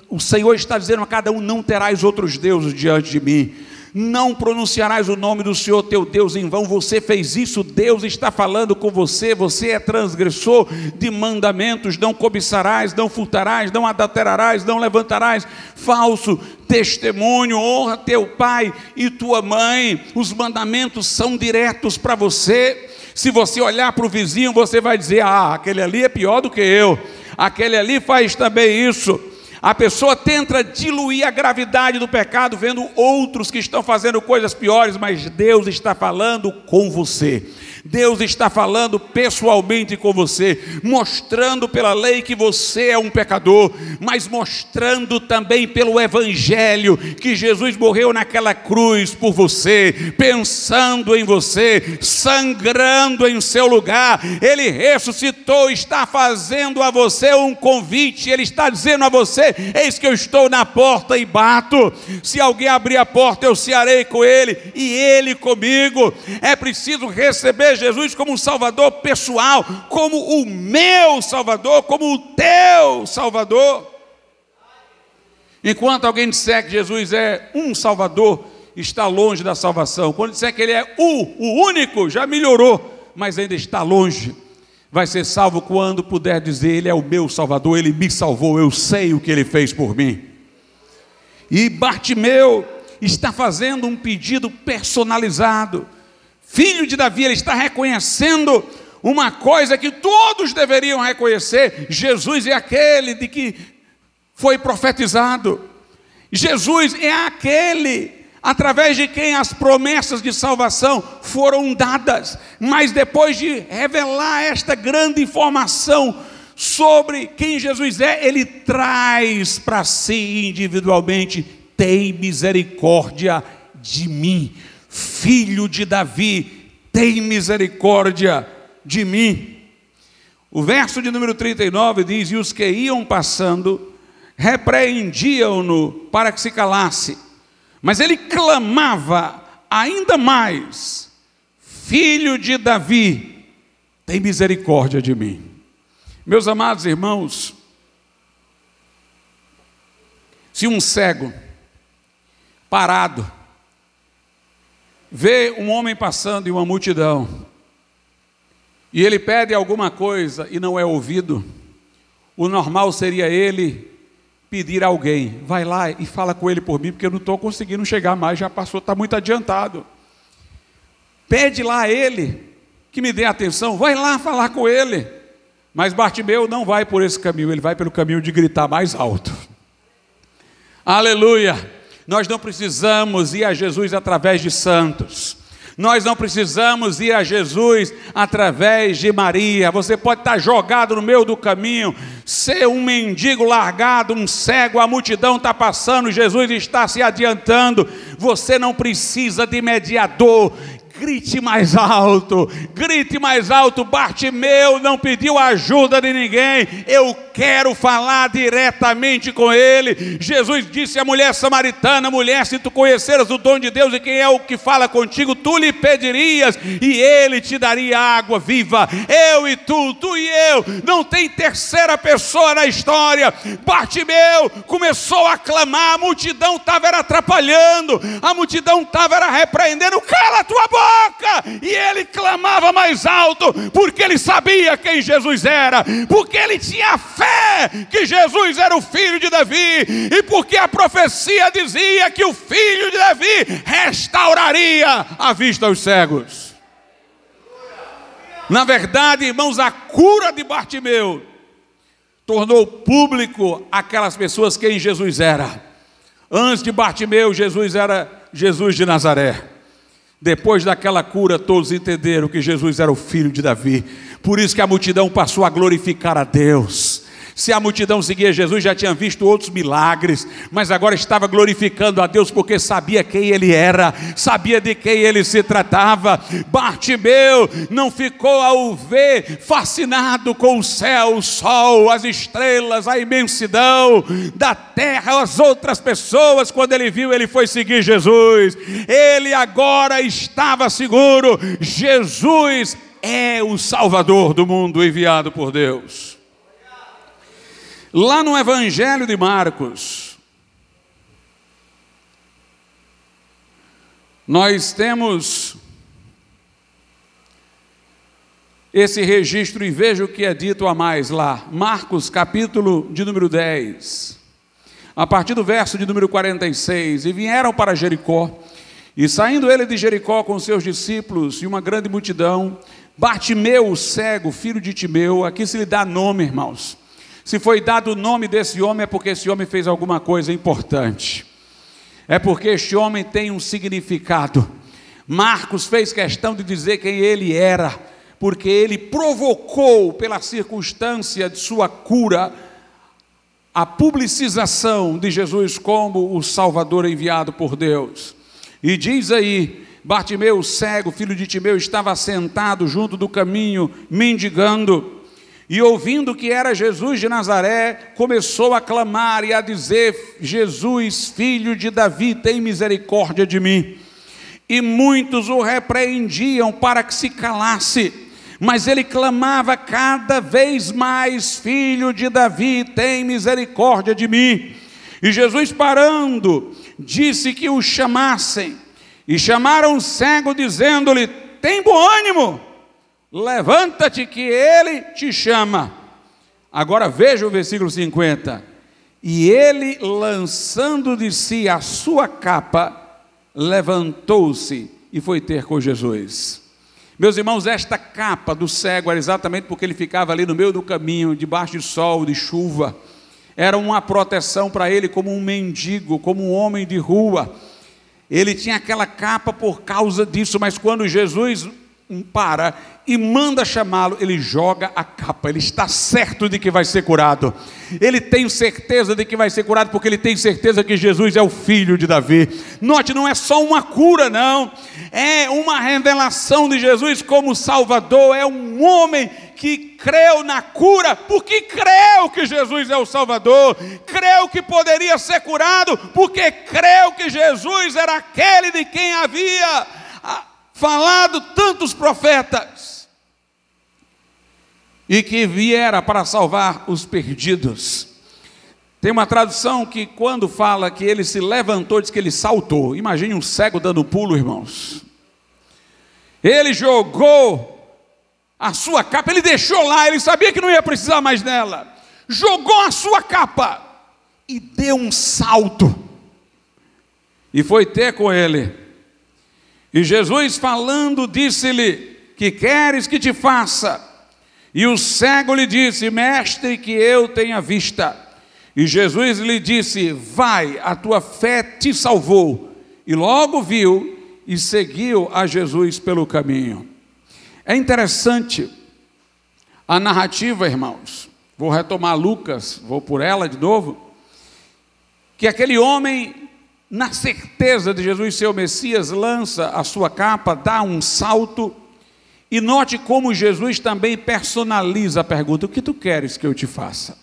o Senhor está dizendo a cada um: não terás outros deuses diante de mim, não pronunciarás o nome do Senhor teu Deus em vão. Você fez isso, Deus está falando com você. Você é transgressor de mandamentos: não cobiçarás, não furtarás, não adulterarás, não levantarás falso testemunho, honra teu pai e tua mãe. Os mandamentos são diretos para você. Se você olhar para o vizinho, você vai dizer: ah, aquele ali é pior do que eu, aquele ali faz também isso. A pessoa tenta diluir a gravidade do pecado, vendo outros que estão fazendo coisas piores, mas Deus está falando com você. Deus está falando pessoalmente com você, mostrando pela lei que você é um pecador, mas mostrando também pelo Evangelho que Jesus morreu naquela cruz por você, pensando em você, sangrando em seu lugar. Ele ressuscitou, está fazendo a você um convite. Ele está dizendo a você: eis que eu estou na porta e bato. Se alguém abrir a porta, eu cearei com ele e ele comigo. É preciso receber Jesus como um Salvador pessoal, como o meu Salvador, como o teu Salvador. Enquanto alguém disser que Jesus é um Salvador, está longe da salvação. Quando disser que ele é o único, já melhorou, mas ainda está longe. Vai ser salvo quando puder dizer: ele é o meu Salvador, ele me salvou, eu sei o que ele fez por mim. E Bartimeu está fazendo um pedido personalizado. Filho de Davi, ele está reconhecendo uma coisa que todos deveriam reconhecer: Jesus é aquele de que foi profetizado. Jesus é aquele através de quem as promessas de salvação foram dadas. Mas depois de revelar esta grande informação sobre quem Jesus é, ele traz para si individualmente: tem misericórdia de mim. Filho de Davi, tem misericórdia de mim. O verso de número 39 diz: e os que iam passando repreendiam-no para que se calasse, mas ele clamava ainda mais: Filho de Davi, tem misericórdia de mim. Meus amados irmãos, se um cego parado vê um homem passando em uma multidão e ele pede alguma coisa e não é ouvido, o normal seria ele pedir a alguém: vai lá e fala com ele por mim, porque eu não estou conseguindo chegar mais, já passou, está muito adiantado. Pede lá a ele que me dê atenção, vai lá falar com ele. Mas Bartimeu não vai por esse caminho, ele vai pelo caminho de gritar mais alto. Aleluia! Nós não precisamos ir a Jesus através de santos. Nós não precisamos ir a Jesus através de Maria. Você pode estar jogado no meio do caminho, ser um mendigo largado, um cego, a multidão está passando, Jesus está se adiantando. Você não precisa de mediador. Grite mais alto, grite mais alto. Bartimeu não pediu ajuda de ninguém, eu quero falar diretamente com ele. Jesus disse à mulher samaritana: mulher, se tu conheceras o dom de Deus e quem é o que fala contigo, tu lhe pedirias e ele te daria água viva. Eu e tu e eu, não tem terceira pessoa na história. Bartimeu começou a clamar, a multidão estava atrapalhando, a multidão estava repreendendo: cala a tua boca! E ele clamava mais alto, porque ele sabia quem Jesus era, porque ele tinha fé que Jesus era o filho de Davi, e porque a profecia dizia que o filho de Davi restauraria a vista aos cegos. Na verdade, irmãos, a cura de Bartimeu tornou público aquelas pessoas quem Jesus era. Antes de Bartimeu, Jesus era Jesus de Nazaré. Depois daquela cura, todos entenderam que Jesus era o filho de Davi. Por isso que a multidão passou a glorificar a Deus. Se a multidão seguia Jesus, já tinha visto outros milagres, mas agora estava glorificando a Deus, porque sabia quem ele era, sabia de quem ele se tratava. Bartimeu não ficou ao ver fascinado com o céu, o sol, as estrelas, a imensidão da terra, as outras pessoas. Quando ele viu, ele foi seguir Jesus. Ele agora estava seguro: Jesus é o Salvador do mundo enviado por Deus. Lá no Evangelho de Marcos, nós temos esse registro, e veja o que é dito a mais lá. Marcos, capítulo de número 10, a partir do verso de número 46. E vieram para Jericó, e saindo ele de Jericó com seus discípulos e uma grande multidão, Bartimeu, o cego, filho de Timeu, aqui se lhe dá nome, irmãos. Se foi dado o nome desse homem, é porque esse homem fez alguma coisa importante. É porque este homem tem um significado. Marcos fez questão de dizer quem ele era, porque ele provocou, pela circunstância de sua cura, a publicização de Jesus como o Salvador enviado por Deus. E diz aí, Bartimeu, cego, filho de Timeu, estava sentado junto do caminho, mendigando, e ouvindo que era Jesus de Nazaré, começou a clamar e a dizer: Jesus, filho de Davi, tem misericórdia de mim. E muitos o repreendiam para que se calasse, mas ele clamava cada vez mais: Filho de Davi, tem misericórdia de mim. E Jesus, parando, disse que o chamassem. E chamaram o cego, dizendo-lhe: tem bom ânimo, levanta-te que ele te chama. Agora veja o versículo 50. E ele, lançando de si a sua capa, levantou-se e foi ter com Jesus. Meus irmãos, esta capa do cego era exatamente porque ele ficava ali no meio do caminho, debaixo de sol, de chuva. Era uma proteção para ele como um mendigo, como um homem de rua. Ele tinha aquela capa por causa disso, mas quando Jesus para e manda chamá-lo, ele joga a capa. Ele está certo de que vai ser curado. Ele tem certeza de que vai ser curado, porque ele tem certeza que Jesus é o filho de Davi. Note, não é só uma cura, não. É uma revelação de Jesus como Salvador. É um homem que creu na cura, porque creu que Jesus é o Salvador. Creu que poderia ser curado, porque creu que Jesus era aquele de quem havia falado tantos profetas, e que viera para salvar os perdidos. Tem uma tradução que quando fala que ele se levantou, diz que ele saltou. Imagine um cego dando pulo, irmãos. Ele jogou a sua capa, ele deixou lá, ele sabia que não ia precisar mais dela. Jogou a sua capa e deu um salto. E foi ter com ele. E Jesus falando, disse-lhe: que queres que te faça? E o cego lhe disse: mestre, que eu tenha vista. E Jesus lhe disse: vai, a tua fé te salvou. E logo viu e seguiu a Jesus pelo caminho. É interessante a narrativa, irmãos. Vou retomar Lucas, vou por ela de novo. Que aquele homem, na certeza de Jesus ser o Messias, lança a sua capa, dá um salto, e note como Jesus também personaliza a pergunta: o que tu queres que eu te faça?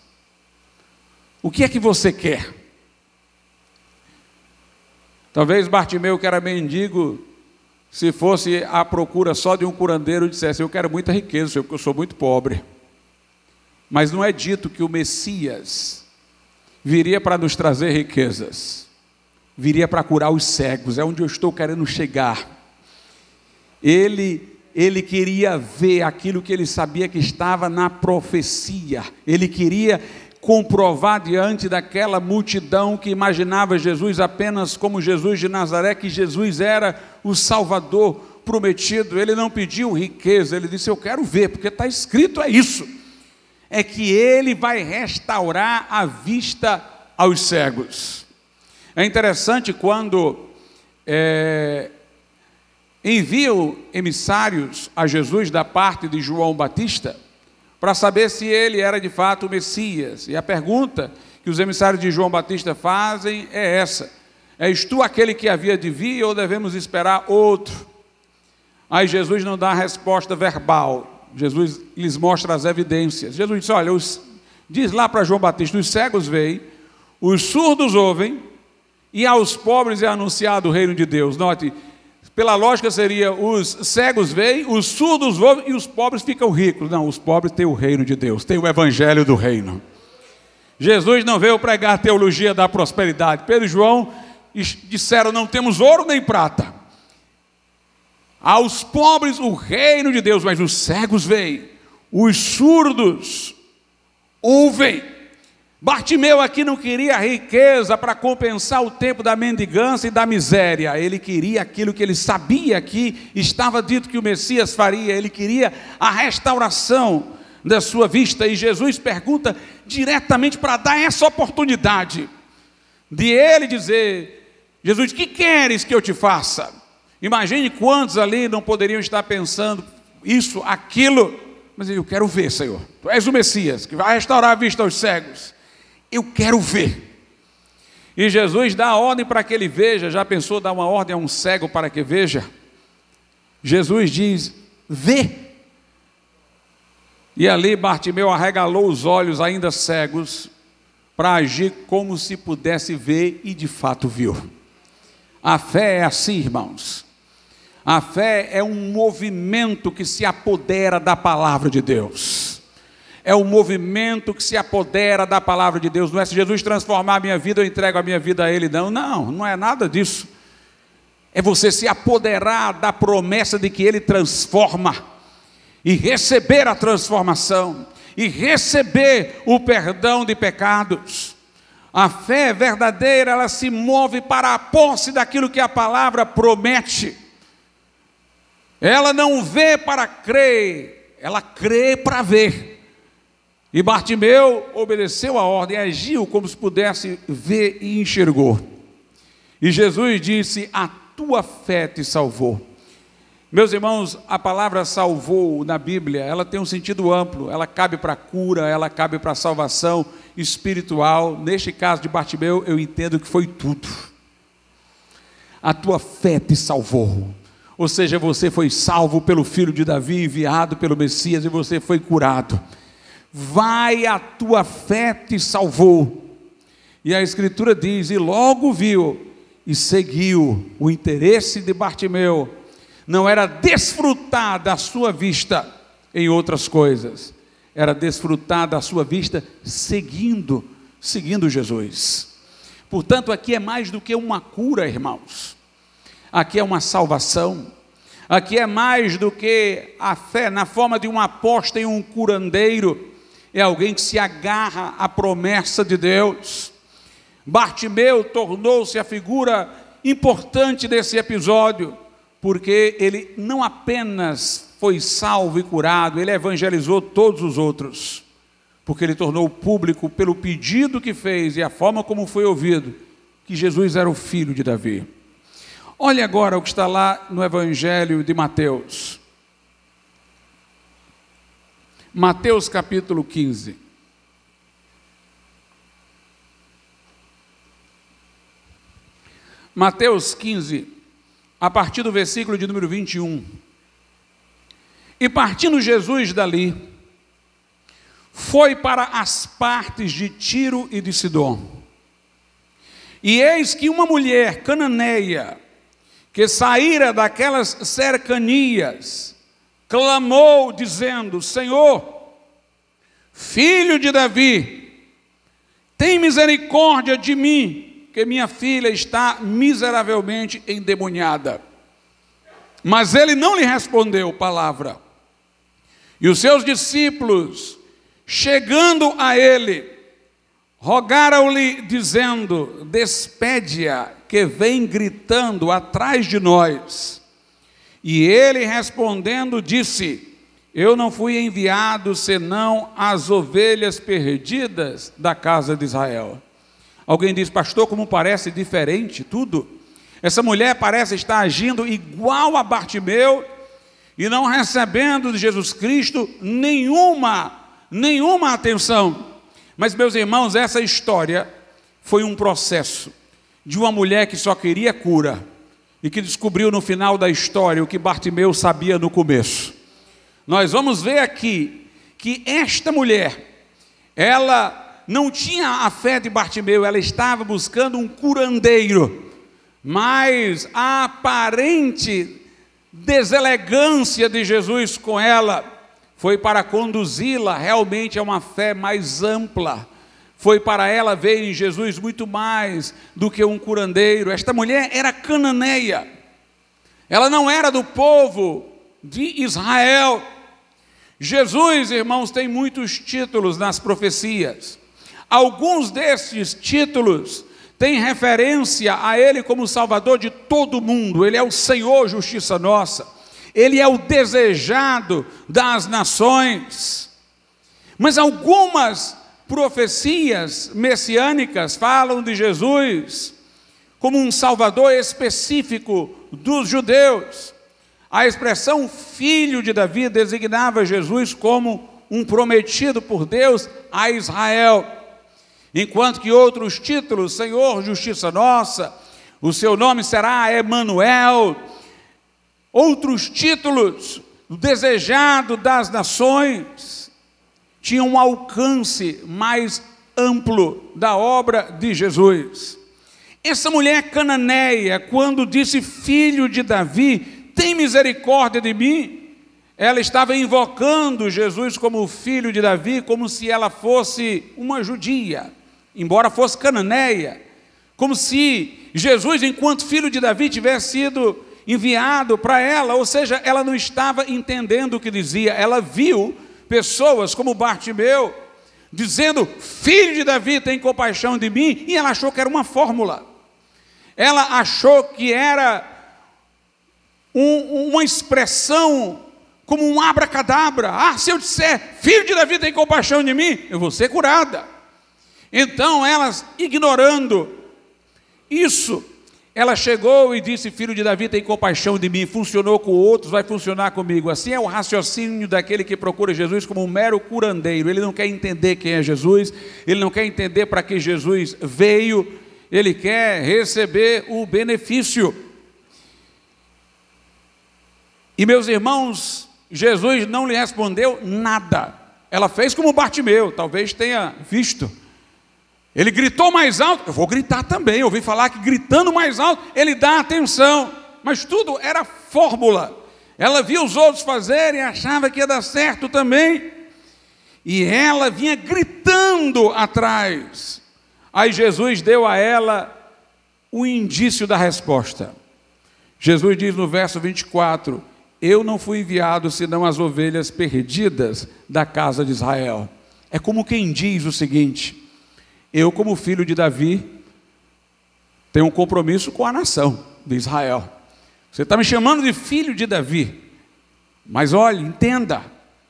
O que é que você quer? Talvez Bartimeu, que era mendigo, se fosse à procura só de um curandeiro, dissesse: eu quero muita riqueza, Senhor, porque eu sou muito pobre. Mas não é dito que o Messias viria para nos trazer riquezas. Viria para curar os cegos, é onde eu estou querendo chegar. Ele queria ver aquilo que ele sabia que estava na profecia. Ele queria comprovar diante daquela multidão que imaginava Jesus apenas como Jesus de Nazaré, que Jesus era o Salvador prometido. Ele não pediu riqueza, ele disse: eu quero ver, porque está escrito, é isso. É que ele vai restaurar a vista aos cegos. É interessante quando enviam emissários a Jesus da parte de João Batista, para saber se ele era de fato o Messias. E a pergunta que os emissários de João Batista fazem é essa: és tu aquele que havia de vir, ou devemos esperar outro? Aí Jesus não dá a resposta verbal, Jesus lhes mostra as evidências. Jesus disse: olha, diz lá para João Batista: os cegos veem, os surdos ouvem, e aos pobres é anunciado o reino de Deus. Note, pela lógica seria: os cegos veem, os surdos ouvem e os pobres ficam ricos. Não, os pobres têm o reino de Deus, têm o evangelho do reino. Jesus não veio pregar a teologia da prosperidade. Pedro e João disseram: não temos ouro nem prata. Aos pobres o reino de Deus, mas os cegos veem, os surdos ouvem. Bartimeu aqui não queria riqueza para compensar o tempo da mendigância e da miséria. Ele queria aquilo que ele sabia que estava dito que o Messias faria. Ele queria a restauração da sua vista. E Jesus pergunta diretamente para dar essa oportunidade de ele dizer: Jesus, o que queres que eu te faça? Imagine quantos ali não poderiam estar pensando isso, aquilo. Mas eu quero ver, Senhor. Tu és o Messias que vai restaurar a vista aos cegos. Eu quero ver. E Jesus dá a ordem para que ele veja. Já pensou dar uma ordem a um cego para que veja? Jesus diz: vê. E ali Bartimeu arregalou os olhos ainda cegos para agir como se pudesse ver, e de fato viu. A fé é assim, irmãos. A fé é um movimento que se apodera da palavra de Deus. É um movimento que se apodera da palavra de Deus. Não é se Jesus transformar a minha vida, eu entrego a minha vida a Ele, não. Não é nada disso. É você se apoderar da promessa de que Ele transforma, e receber a transformação, e receber o perdão de pecados. A fé verdadeira, ela se move para a posse daquilo que a palavra promete. Ela não vê para crer, ela crê para ver. E Bartimeu obedeceu a ordem, agiu como se pudesse ver, e enxergou. E Jesus disse: a tua fé te salvou. Meus irmãos, a palavra salvou na Bíblia, ela tem um sentido amplo. Ela cabe para cura, ela cabe para salvação espiritual. Neste caso de Bartimeu, eu entendo que foi tudo. A tua fé te salvou. Ou seja, você foi salvo pelo filho de Davi, enviado pelo Messias, e você foi curado. Vai, a tua fé te salvou. E a Escritura diz: e logo viu e seguiu. O interesse de Bartimeu não era desfrutar da sua vista em outras coisas, era desfrutar da sua vista seguindo Jesus. Portanto, aqui é mais do que uma cura, irmãos. Aqui é uma salvação. Aqui é mais do que a fé na forma de uma aposta em um curandeiro. É alguém que se agarra à promessa de Deus. Bartimeu tornou-se a figura importante desse episódio, porque ele não apenas foi salvo e curado, ele evangelizou todos os outros, porque ele tornou público, pelo pedido que fez e a forma como foi ouvido, que Jesus era o filho de Davi. Olhe agora o que está lá no Evangelho de Mateus. Mateus capítulo 15. Mateus 15, a partir do versículo de número 21. E partindo Jesus dali, foi para as partes de Tiro e de Sidom. E eis que uma mulher cananeia, que saíra daquelas cercanias, clamou dizendo: Senhor, filho de Davi, tem misericórdia de mim, que minha filha está miseravelmente endemoniada. Mas ele não lhe respondeu palavra. E os seus discípulos, chegando a ele, rogaram-lhe dizendo: despede-a, que vem gritando atrás de nós. E ele respondendo disse: eu não fui enviado senão às ovelhas perdidas da casa de Israel. Alguém diz: pastor, como parece diferente tudo. Essa mulher parece estar agindo igual a Bartimeu e não recebendo de Jesus Cristo nenhuma atenção. Mas, meus irmãos, essa história foi um processo de uma mulher que só queria cura e que descobriu no final da história o que Bartimeu sabia no começo. Nós vamos ver aqui que esta mulher, ela não tinha a fé de Bartimeu, ela estava buscando um curandeiro, mas a aparente deselegância de Jesus com ela foi para conduzi-la realmente a uma fé mais ampla. Foi para ela ver em Jesus muito mais do que um curandeiro. Esta mulher era cananeia. Ela não era do povo de Israel. Jesus, irmãos, tem muitos títulos nas profecias. Alguns desses títulos têm referência a Ele como Salvador de todo mundo. Ele é o Senhor, justiça nossa. Ele é o desejado das nações. Mas algumas profecias messiânicas falam de Jesus como um Salvador específico dos judeus. A expressão filho de Davi designava Jesus como um prometido por Deus a Israel. Enquanto que outros títulos, Senhor, justiça nossa, o seu nome será Emanuel. Outros títulos, o desejado das nações, tinham um alcance mais amplo da obra de Jesus. Essa mulher cananeia, quando disse filho de Davi, tem misericórdia de mim, ela estava invocando Jesus como filho de Davi, como se ela fosse uma judia, embora fosse cananeia, como se Jesus, enquanto filho de Davi, tivesse sido enviado para ela, ou seja, ela não estava entendendo o que dizia. Ela viu pessoas como Bartimeu, dizendo, filho de Davi, tem compaixão de mim, e ela achou que era uma fórmula. Ela achou que era uma expressão como um abracadabra. Ah, se eu disser, filho de Davi, tem compaixão de mim, eu vou ser curada. Então, elas, ignorando isso, ela chegou e disse, filho de Davi, tem compaixão de mim. Funcionou com outros, vai funcionar comigo. Assim é o raciocínio daquele que procura Jesus como um mero curandeiro. Ele não quer entender quem é Jesus, ele não quer entender para que Jesus veio, ele quer receber o benefício. E meus irmãos, Jesus não lhe respondeu nada. Ela fez como Bartimeu, talvez tenha visto. Ele gritou mais alto, eu vou gritar também. Eu ouvi falar que gritando mais alto, ele dá atenção. Mas tudo era fórmula. Ela via os outros fazerem e achava que ia dar certo também. E ela vinha gritando atrás. Aí Jesus deu a ela o indício da resposta. Jesus diz no verso 24, eu não fui enviado senão as ovelhas perdidas da casa de Israel. É como quem diz o seguinte, eu como filho de Davi, tenho um compromisso com a nação de Israel. Você está me chamando de filho de Davi, mas olhe, entenda,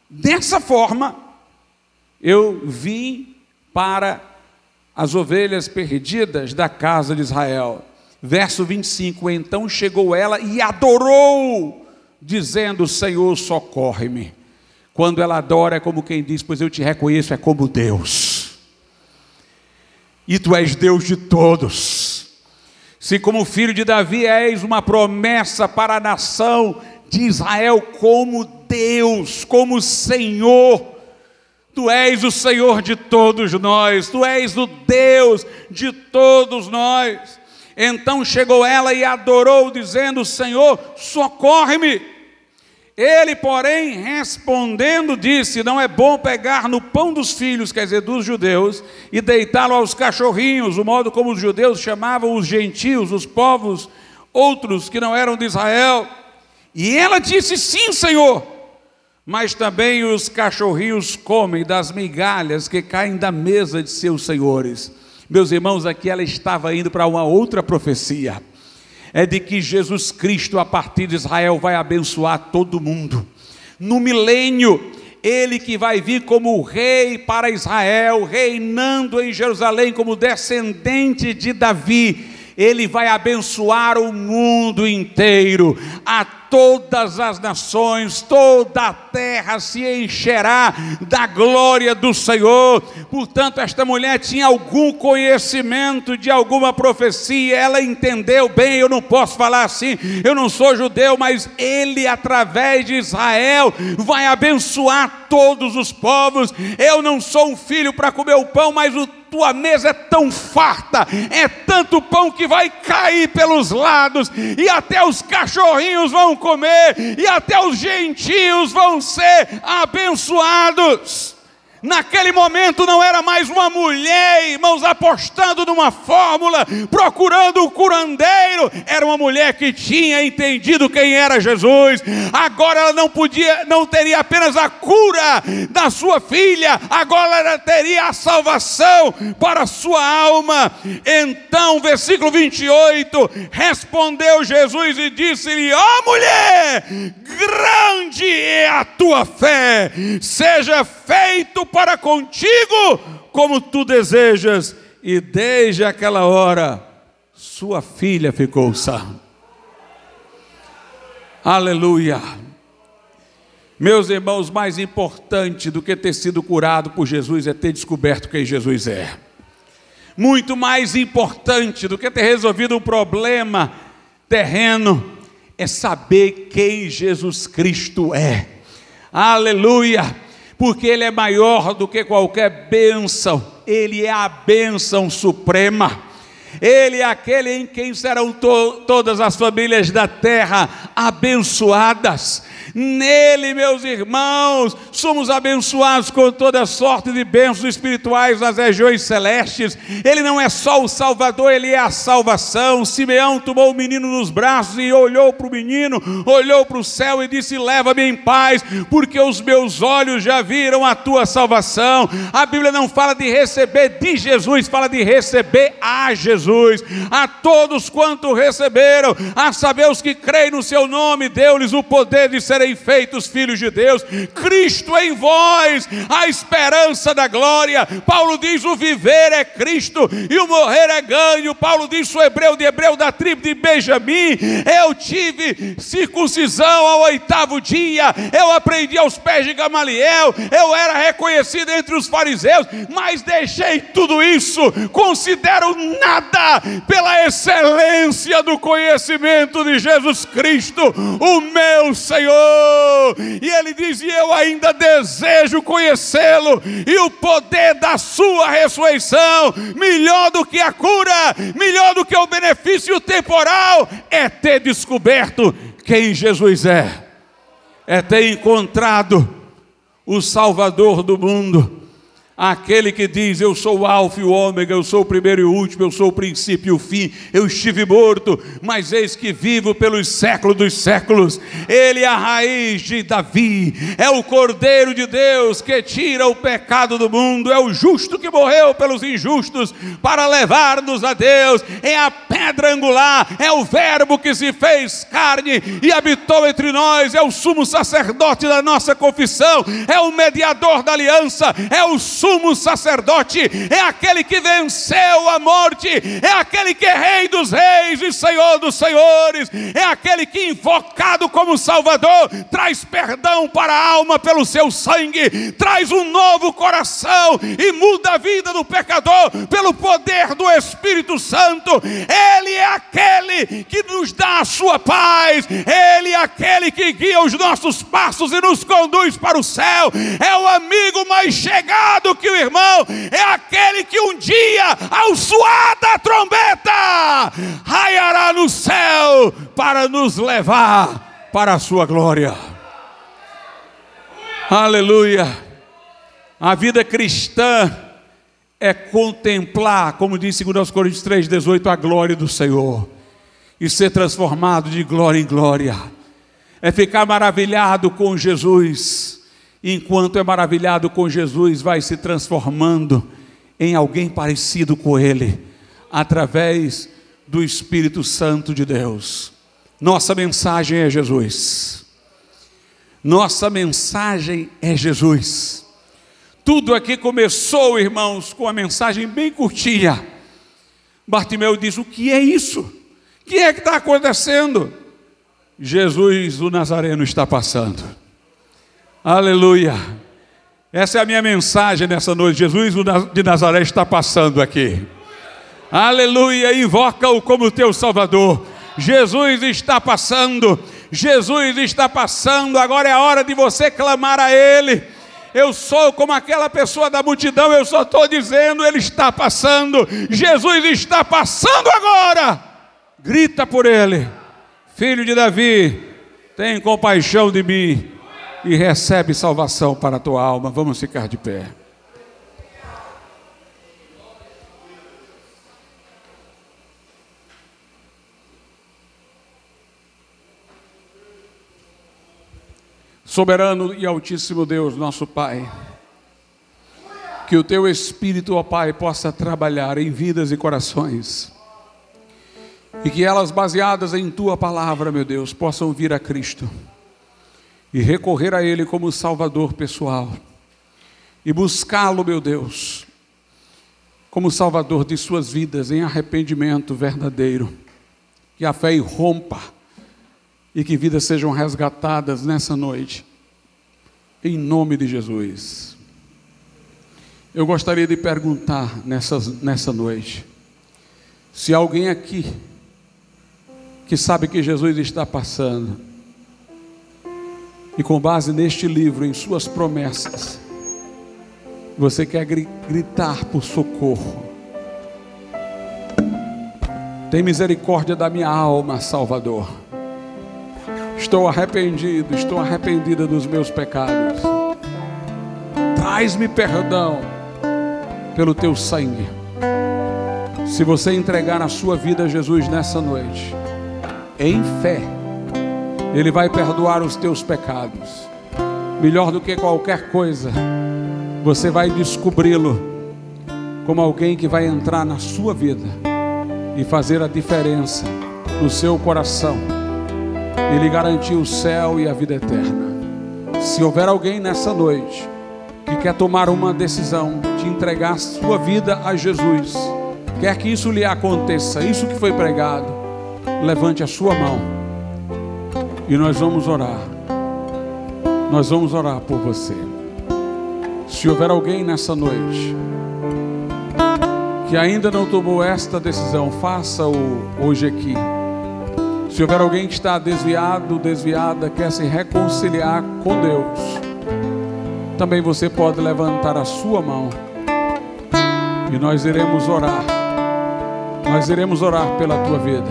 dessa forma, eu vim para as ovelhas perdidas da casa de Israel. Verso 25, então chegou ela e adorou, dizendo, Senhor, socorre-me. Quando ela adora é como quem diz, pois eu te reconheço, é como Deus. E tu és Deus de todos. Se como filho de Davi és uma promessa para a nação de Israel como Deus, como Senhor, tu és o Senhor de todos nós, tu és o Deus de todos nós. Então chegou ela e adorou, dizendo, Senhor, socorre-me. Ele, porém, respondendo, disse, não é bom pegar no pão dos filhos, quer dizer, dos judeus, e deitá-lo aos cachorrinhos, o modo como os judeus chamavam os gentios, os povos, outros que não eram de Israel. E ela disse, sim, Senhor, mas também os cachorrinhos comem das migalhas que caem da mesa de seus senhores. Meus irmãos, aqui ela estava indo para uma outra profecia. É de que Jesus Cristo, a partir de Israel, vai abençoar todo mundo. No milênio, ele que vai vir como rei para Israel, reinando em Jerusalém como descendente de Davi, ele vai abençoar o mundo inteiro, a todas as nações, toda a terra se encherá da glória do Senhor. Portanto, esta mulher tinha algum conhecimento de alguma profecia, ela entendeu bem, eu não posso falar assim, eu não sou judeu, mas ele através de Israel vai abençoar todos os povos. Eu não sou um filho para comer o pão, mas tua mesa é tão farta, é tanto pão que vai cair pelos lados, e até os cachorrinhos vão comer, e até os gentios vão ser abençoados. Naquele momento não era mais uma mulher, irmãos, apostando numa fórmula, procurando o curandeiro. Era uma mulher que tinha entendido quem era Jesus. Agora ela não teria apenas a cura da sua filha, agora ela teria a salvação para a sua alma. Então, versículo 28, respondeu Jesus e disse-lhe: ó mulher, grande é a tua fé, seja feito para contigo como tu desejas. E desde aquela hora sua filha ficou sã. Aleluia. Meus irmãos, mais importante do que ter sido curado por Jesus é ter descoberto quem Jesus é. Muito mais importante do que ter resolvido um problema terreno é saber quem Jesus Cristo é. Aleluia. Porque Ele é maior do que qualquer bênção. Ele é a bênção suprema. Ele é aquele em quem serão todas as famílias da terra abençoadas. Nele, meus irmãos, somos abençoados com toda sorte de bênçãos espirituais nas regiões celestes. Ele não é só o Salvador, Ele é a salvação. Simeão tomou o menino nos braços e olhou para o menino, olhou para o céu e disse: leva-me em paz, porque os meus olhos já viram a tua salvação. A Bíblia não fala de receber de Jesus, fala de receber a Jesus. A todos quanto receberam, a saber os que creem no seu nome, deu-lhes o poder de serem feitos filhos de Deus. Cristo em vós, a esperança da glória. Paulo diz: o viver é Cristo e o morrer é ganho. Paulo diz: sou hebreu de hebreu, da tribo de Benjamim. Eu tive circuncisão ao 8º dia, eu aprendi aos pés de Gamaliel, eu era reconhecido entre os fariseus, mas deixei tudo isso, considero nada pela excelência do conhecimento de Jesus Cristo, o meu Senhor. E ele diz: e eu ainda desejo conhecê-lo e o poder da sua ressurreição. Melhor do que a cura, melhor do que o benefício temporal, é ter descoberto quem Jesus é ter encontrado o Salvador do mundo, aquele que diz: eu sou o alfa e o ômega, eu sou o primeiro e o último, eu sou o princípio e o fim. Eu estive morto, mas eis que vivo pelos séculos dos séculos. Ele é a raiz de Davi, é o Cordeiro de Deus que tira o pecado do mundo, é o justo que morreu pelos injustos para levar-nos a Deus, é a pedra angular, é o verbo que se fez carne e habitou entre nós, é o sumo sacerdote da nossa confissão, é o mediador da aliança, é o sumo sacerdote, é aquele que venceu a morte, é aquele que é Rei dos reis e Senhor dos senhores, é aquele que, invocado como Salvador, traz perdão para a alma pelo seu sangue, traz um novo coração e muda a vida do pecador pelo poder do Espírito Santo. Ele é aquele que nos dá a sua paz, Ele é aquele que guia os nossos passos e nos conduz para o céu, é o amigo mais chegado que o irmão, é aquele que um dia, ao soar da trombeta, raiará no céu para nos levar para a sua glória. Aleluia. A vida cristã é contemplar, como diz 2 Coríntios 3,18, a glória do Senhor e ser transformado de glória em glória. É ficar maravilhado com Jesus. Enquanto é maravilhado com Jesus, vai se transformando em alguém parecido com Ele, através do Espírito Santo de Deus. Nossa mensagem é Jesus. Nossa mensagem é Jesus. Tudo aqui começou, irmãos, com uma mensagem bem curtinha. Bartimeu diz: o que é isso? O que é que está acontecendo? Jesus, o Nazareno, está passando. Aleluia. Essa é a minha mensagem nessa noite. Jesus de Nazaré está passando aqui. Aleluia. Invoca-o como teu Salvador. Jesus está passando. Jesus está passando. Agora é a hora de você clamar a Ele. Eu sou como aquela pessoa da multidão, eu só estou dizendo: Ele está passando. Jesus está passando agora. Grita por Ele: Filho de Davi, tem compaixão de mim e recebe salvação para a tua alma. Vamos ficar de pé. Soberano e altíssimo Deus, nosso Pai, que o Teu Espírito, ó Pai, possa trabalhar em vidas e corações, e que elas, baseadas em Tua palavra, meu Deus, possam vir a Cristo e recorrer a Ele como Salvador pessoal, e buscá-lo, meu Deus, como Salvador de suas vidas em arrependimento verdadeiro. Que a fé irrompa e que vidas sejam resgatadas nessa noite, em nome de Jesus. Eu gostaria de perguntar nessa noite, se alguém aqui que sabe que Jesus está passando, e com base neste livro, em suas promessas, você quer gritar por socorro. Tem misericórdia da minha alma, Salvador. Estou arrependido, estou arrependida dos meus pecados. Traz-me perdão pelo Teu sangue. Se você entregar a sua vida a Jesus nessa noite, em fé, Ele vai perdoar os teus pecados. Melhor do que qualquer coisa, você vai descobri-lo como alguém que vai entrar na sua vida e fazer a diferença no seu coração e lhe garantir o céu e a vida eterna. Se houver alguém nessa noite que quer tomar uma decisão de entregar sua vida a Jesus, quer que isso lhe aconteça, isso que foi pregado, levante a sua mão e nós vamos orar. Nós vamos orar por você. Se houver alguém nessa noite que ainda não tomou esta decisão, faça-o hoje aqui. Se houver alguém que está desviado, desviada, quer se reconciliar com Deus, também você pode levantar a sua mão e nós iremos orar. Nós iremos orar pela tua vida.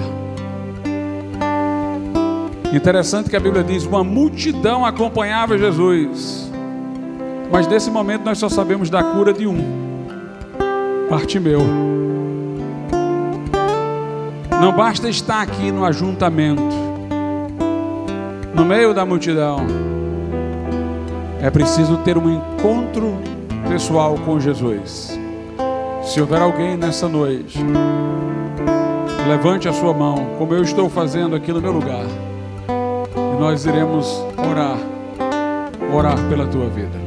Interessante que a Bíblia diz: uma multidão acompanhava Jesus, mas nesse momento nós só sabemos da cura de um, Bartimeu. Não basta estar aqui no ajuntamento, no meio da multidão. É preciso ter um encontro pessoal com Jesus. Se houver alguém nessa noite, levante a sua mão, como eu estou fazendo aqui no meu lugar, e nós iremos orar pela tua vida.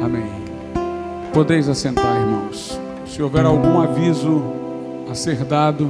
Amém. Podeis assentar, irmãos. Se houver algum aviso a ser dado,